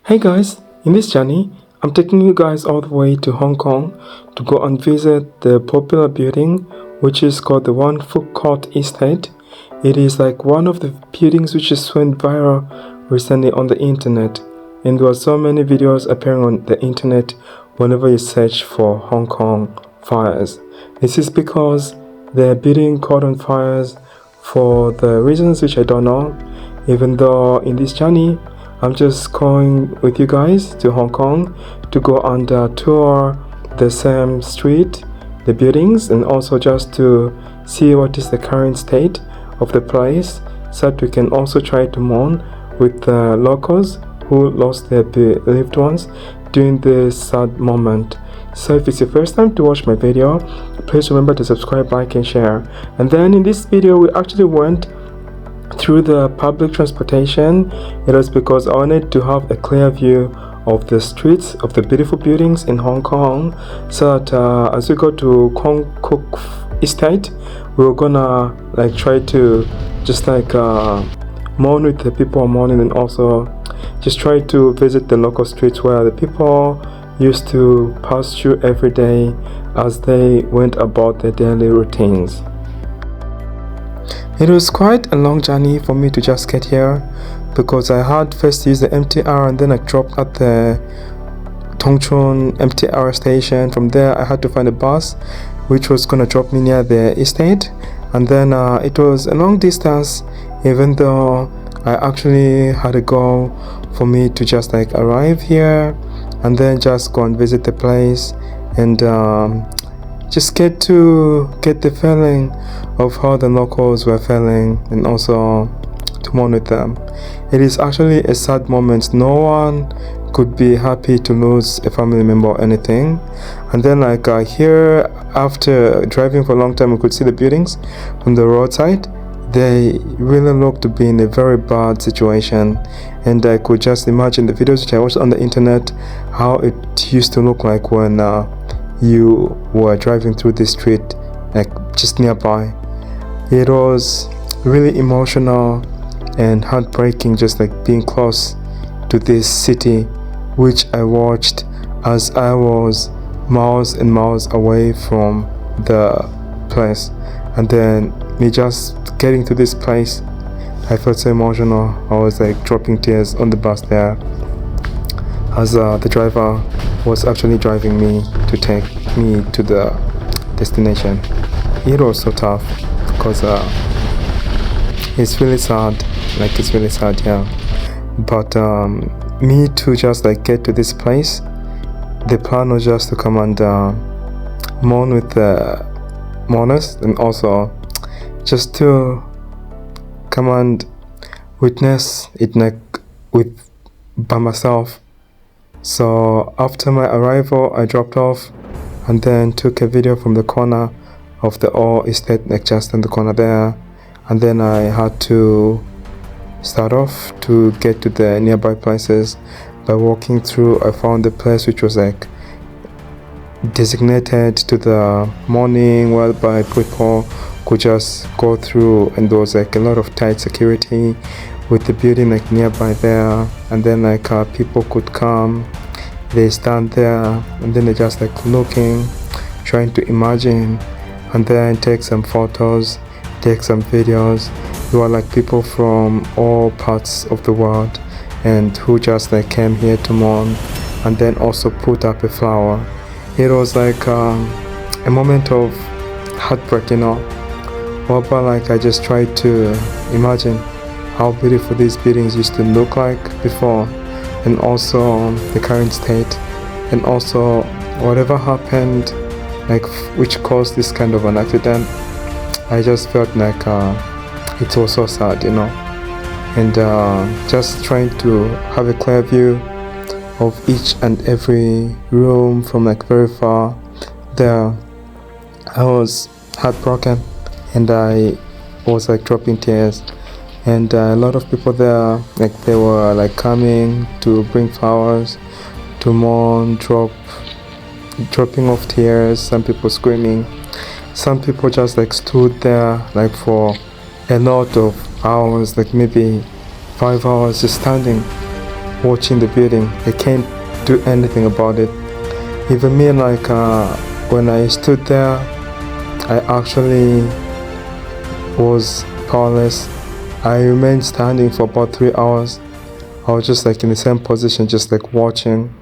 Hey guys, in this journey, I'm taking you guys all the way to Hong Kong to go and visit the popular building which is called the Wang Fuk Court Estate. It is like one of the buildings which is went viral recently on the internet, and there were so many videos appearing on the internet whenever you search for Hong Kong fires. This is because the building caught on fires for the reasons which I don't know, even though in this journey I'm just going with you guys to Hong Kong to go and tour the same street, the buildings, and also just to see what is the current state of the place, so that we can also try to mourn with the locals who lost their beloved ones during this sad moment. So if it's your first time to watch my video, please remember to subscribe, like, and share. And then in this video we actually went through the public transportation. It was because I wanted to have a clear view of the streets of the beautiful buildings in Hong Kong, so that as we go to Wang Fuk Court Estate, we were gonna try to just mourn with the people mourning, and also just try to visit the local streets where the people used to pass through every day as they went about their daily routines. It was quite a long journey for me to just get here, because I had first used the MTR and then I dropped at the Tung Chung MTR station. From there I had to find a bus which was gonna drop me near the estate, and then it was a long distance, even though I actually had a goal for me to just arrive here and then just go and visit the place and just get the feeling of how the locals were feeling, and also to mourn with them. It is actually a sad moment. No one could be happy to lose a family member or anything. And then here, after driving for a long time, we could see the buildings from the roadside. They really looked to be in a very bad situation, and I could just imagine the videos which I watched on the internet, how it used to look like when you were driving through the street just nearby. It was really emotional and heartbreaking, just being close to this city which I watched as I was miles and miles away from the place. And then me just getting to this place, I felt so emotional. I was dropping tears on the bus there, as the driver was actually driving me to take me to the destination. It was so tough because it's really sad, it's really sad, yeah. But me to just get to this place, the plan was just to come and mourn with the mourners, and also just to come and witness it by myself. So after my arrival, I dropped off and then took a video from the corner of the old estate, just in the corner there, and then I had to start off to get to the nearby places. By walking through, I found the place which was designated to the mourning, whereby people could just go through, and there was a lot of tight security with the building nearby there. And then people could come, they stand there, and then they just looking, trying to imagine, and then take some photos, take some videos. There were people from all parts of the world, and who just came here to mourn, and then also put up a flower. It was a moment of heartbreak, but I just tried to imagine how beautiful these buildings used to look like before, and also the current state, and also whatever happened which caused this kind of an accident. I just felt it was so sad, and just trying to have a clear view of each and every room from very far there. I was heartbroken, and I was dropping tears. And a lot of people there, they were coming to bring flowers, to mourn, dropping off tears, some people screaming. Some people just stood there for a lot of hours, maybe 5 hours just standing watching the building. I can't do anything about it. Even me, like when I stood there, I actually was powerless. I remained standing for about 3 hours. I was just like in the same position, just like watching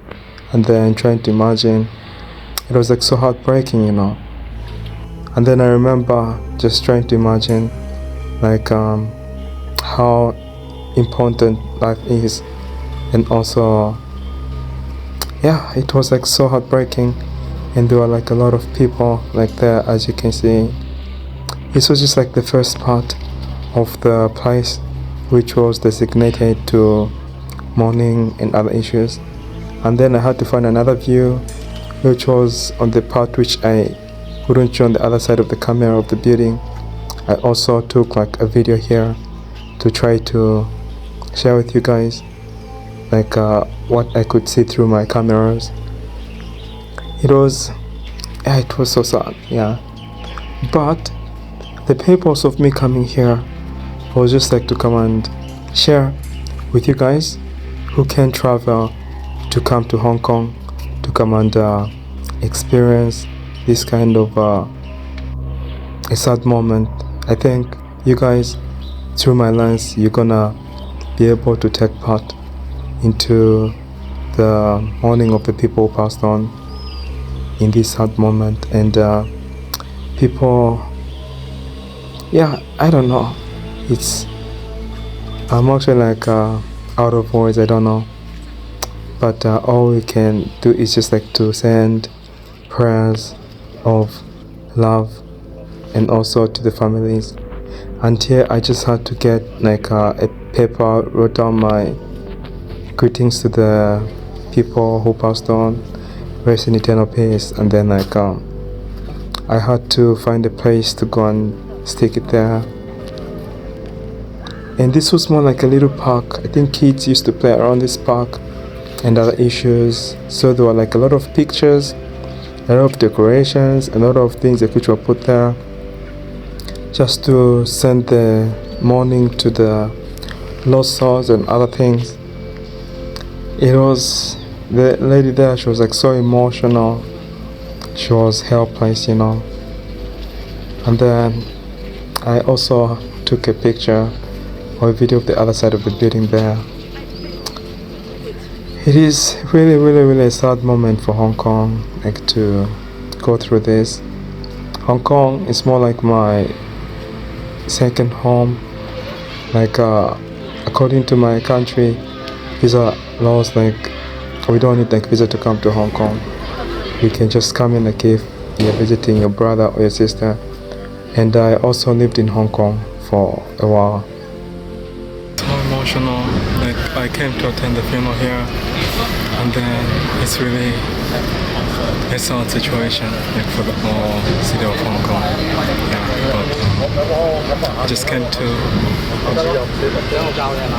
and then trying to imagine. It was like so heartbreaking, you know. And then I remember just trying to imagine like how important life is, and also yeah, it was like so heartbreaking. And there were like a lot of people like there, as you can see. This was just like the first part of the place, which was designated to mourning and other issues. And then I had to find another view, which was on the part which I couldn't show on the other side of the camera of the building. I also took like a video here to try to share with you guys like what I could see through my cameras. It was so sad, yeah. But the purpose of me coming here was just like to come and share with you guys who can travel to come to Hong Kong to come and experience this kind of a sad moment. I think you guys, through my lens, you're gonna be able to take part into the mourning of the people who passed on in this sad moment. And people, yeah, I don't know, I'm actually like out of words, I don't know. But all we can do is just like to send prayers of love and also to the families. And here I just had to get like a paper, wrote down my greetings to the people who passed on, rest in eternal peace. And then like I had to find a place to go and stick it there. And this was more like a little park. I think kids used to play around this park and other issues. So there were like a lot of pictures, a lot of decorations, a lot of things which were put there just to send the mourning to the lost souls and other things. It was, the lady there, she was like so emotional. She was helpless, you know. And then I also took a picture or a video of the other side of the building there. It is really a sad moment for Hong Kong, like to go through this. Hong Kong is more like my second home. Like according to my country visa laws, like we don't need like visa to come to Hong Kong. You can just come in like if you're visiting your brother or your sister. And I also lived in Hong Kong for a while. So emotional, like I came to attend the funeral here, and then it's really a sad situation, like for the whole city of Hong Kong. Yeah, but I just came to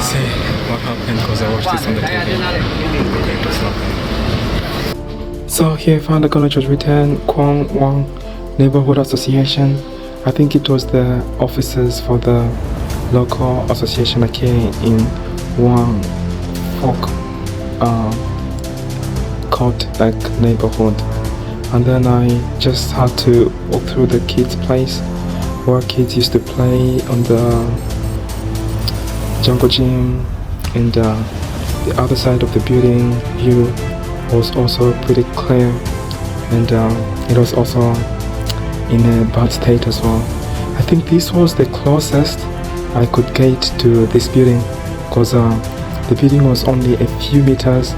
see what happened because I watched this on the TV. Okay, just happened. So here I found the college was written TriumphWang Neighborhood Association. I think it was the officers for the local association here in Wang Fuk Court like neighborhood. And then I just had to walk through the kids' place where kids used to play on the jungle gym, and the other side of the building view was also pretty clear, and it was also in a bad state as well. I think this was the closest I could get to this building because the building was only a few meters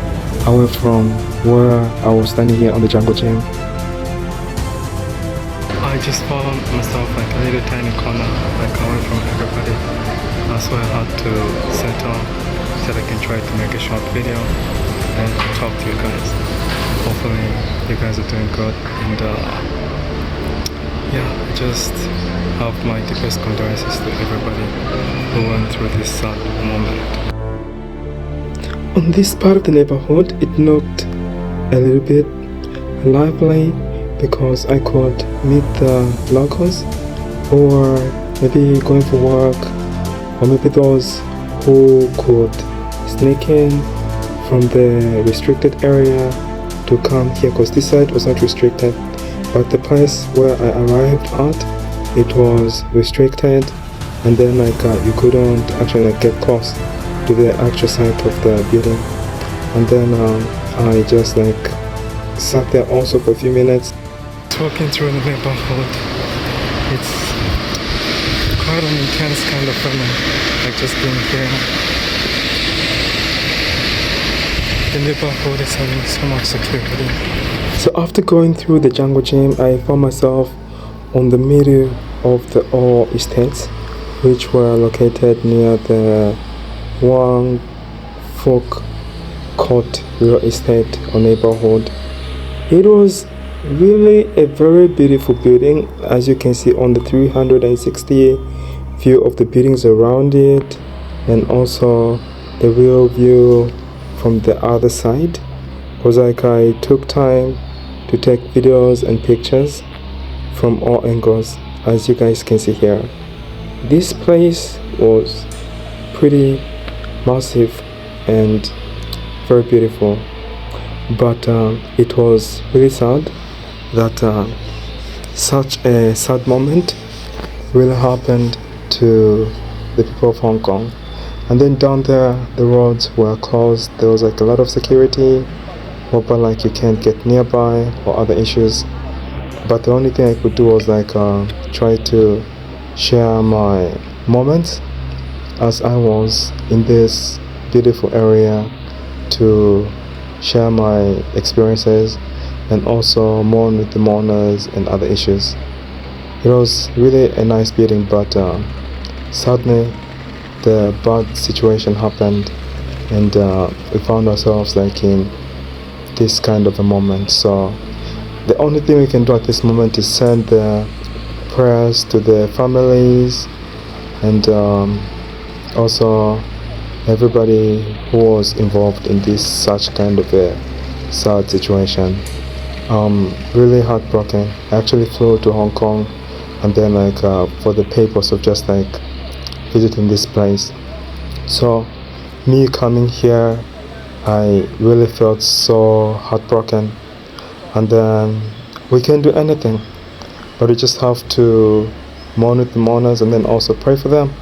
away from where I was standing here on the jungle gym. I just found myself like a little tiny corner, like away from everybody. That's why I had to settle so that I can try to make a short video and talk to you guys. Hopefully you guys are doing good, and yeah, I just have my deepest condolences to everybody who went through this sad moment. On this part of the neighborhood, it looked a little bit lively because I could meet the locals, or maybe going for work, or maybe those who could sneak in from the restricted area to come here, because this side was not restricted, but the place where I arrived at, it was restricted, and then you couldn't actually get close to the actual site of the building. And then I just sat there also for a few minutes. Walking through the neighborhood, it's quite an intense kind of feeling, just being here. The neighborhood is having so much security. So after going through the jungle gym, I found myself on the middle of the all estates, which were located near the Wang Fuk Court Estate or neighborhood. It was really a very beautiful building, as you can see on the 360 view of the buildings around it, and also the real view from the other side. It was I took time to take videos and pictures from all angles, as you guys can see here. This place was pretty massive and very beautiful, but it was really sad that such a sad moment really happened to the people of Hong Kong. And then down there, the roads were closed. There was a lot of security, but you can't get nearby or other issues. But the only thing I could do was try to share my moments as I was in this beautiful area, to share my experiences and also mourn with the mourners and other issues. It was really a nice building, but sadly the bad situation happened, and we found ourselves in this kind of a moment. So the only thing we can do at this moment is send the prayers to the families and also everybody who was involved in this such kind of a sad situation. Really heartbroken. I actually flew to Hong Kong, and then for the purpose of just visiting this place. So me coming here, I really felt so heartbroken, and then we can't do anything, but we just have to mourn with the mourners, and then also pray for them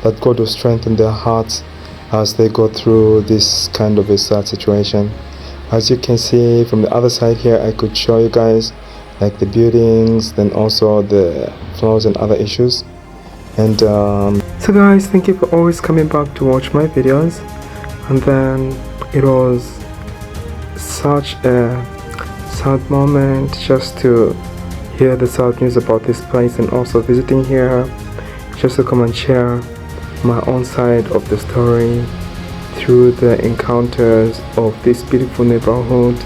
that God will strengthen their hearts as they go through this kind of a sad situation. As you can see from the other side here, I could show you guys the buildings, then also the floors and other issues. And so guys, thank you for always coming back to watch my videos. And then it was such a sad moment just to hear the sad news about this place, and also visiting here just to come and share my own side of the story through the encounters of this beautiful neighborhood,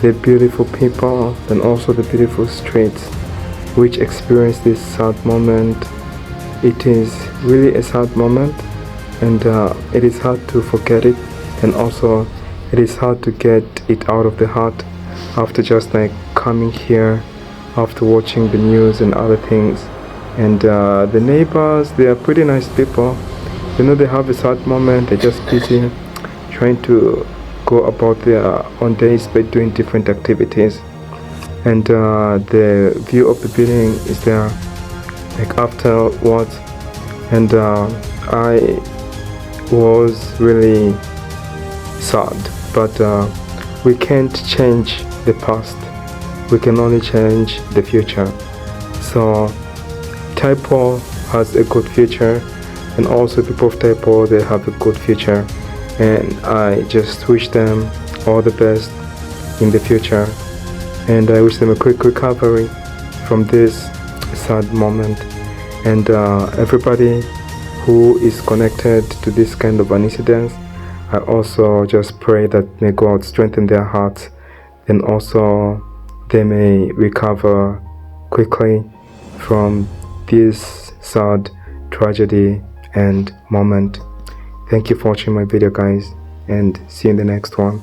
the beautiful people, and also the beautiful streets which experience this sad moment. It is really a sad moment, and it is hard to forget it, and also it is hard to get it out of the heart after just coming here, after watching the news and other things. And the neighbors, they are pretty nice people. They have a sad moment, they're just busy trying to go about their own days by doing different activities. And the view of the building is there afterwards, and I was really sad, but we can't change the past, we can only change the future. So Tai Po has a good future, and also people of Tai Po, they have a good future, and I just wish them all the best in the future, and I wish them a quick recovery from this sad moment. And everybody who is connected to this kind of an incident, I also just pray that may God strengthen their hearts, and also they may recover quickly from this sad tragedy and moment. Thank you for watching my video, guys, and see you in the next one.